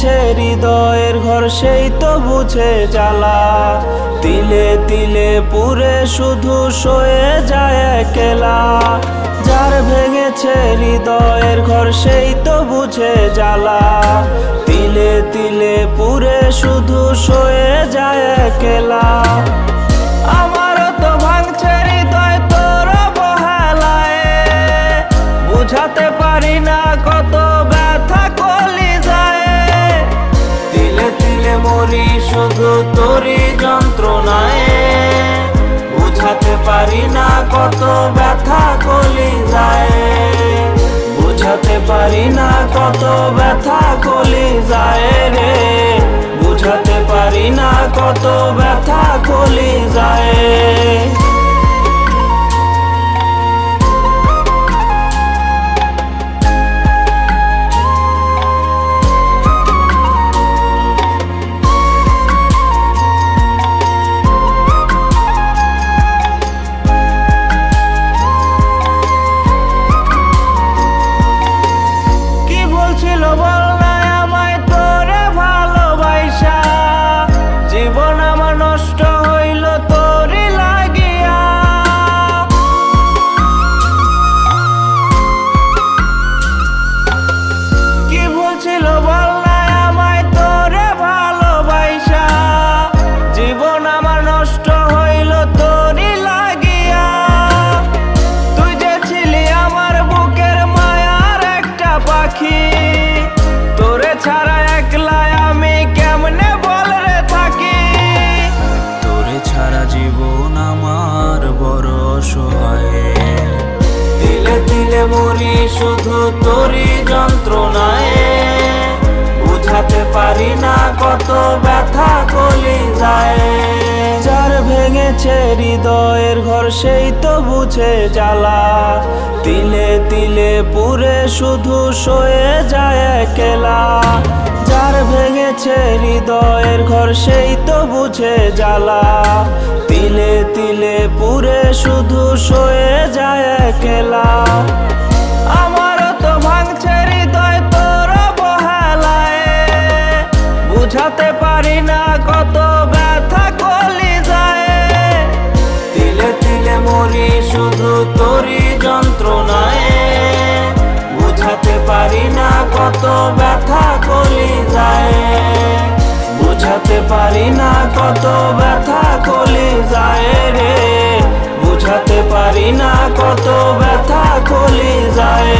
ভেঙেছে হৃদয়ের ঘর সেই তো বুঝে জ্বালা। তিলে তিলে পুরে শুধু সয়ে যায় একলা। যার ভেঙেছে হৃদয়ের ঘর সেই তো বুঝে জ্বালা। তিলে তিলে পুরে শুধু সয়ে যায় একলা। আমারও তো ভাঙছে হৃদয় তোর অবহেলায়, বুঝাতে পারি না কত ব্যথা কলিজায়। তিলে তিলে মরি শুধু তোরই যন্ত্রণায়, বুঝাতে পারি না কত ব্যথা কলিজায়। বুঝাতে পারি না কত ব্যথা কলিজায় রে, বুঝাতে পারি না কত ব্যথা কলিজায়। তোরে ছাড়া একলা আমি কেমনে বল রে থাকি। তোরে ছাড়া জীবন আমার বড় অসহায়। তিলে তিলে মরি শুধু তোরই যন্ত্রণায়, বুঝাতে পারি না কত ব্যথা কলিজায়। যার ভেঙেছে হৃদয়ের ঘর সেই তো বুঝে জ্বালা। তিলে তিলে পুরে শুধু সয়ে যায় একলা। যার ভেঙেছে হৃদয়ের ঘর সেই তো বুঝে জ্বালা। তিলে তিলে পুরে শুধু সয়ে যায় একলা। আমারও তো ভাঙছে হৃদয় তোর অবহেলায়, বুঝাতে পারি না কত ব্যথা কলিজায়। তিলে তিলে মরি শুধু তোরই যন্ত্রণায়, বুঝাতে পারি না কত ব্যথা কলিজায়। বুঝাতে পারি না কত ব্যথা কলিজায় রে, বুঝাতে পারি না কত ব্যথা কলিজায়।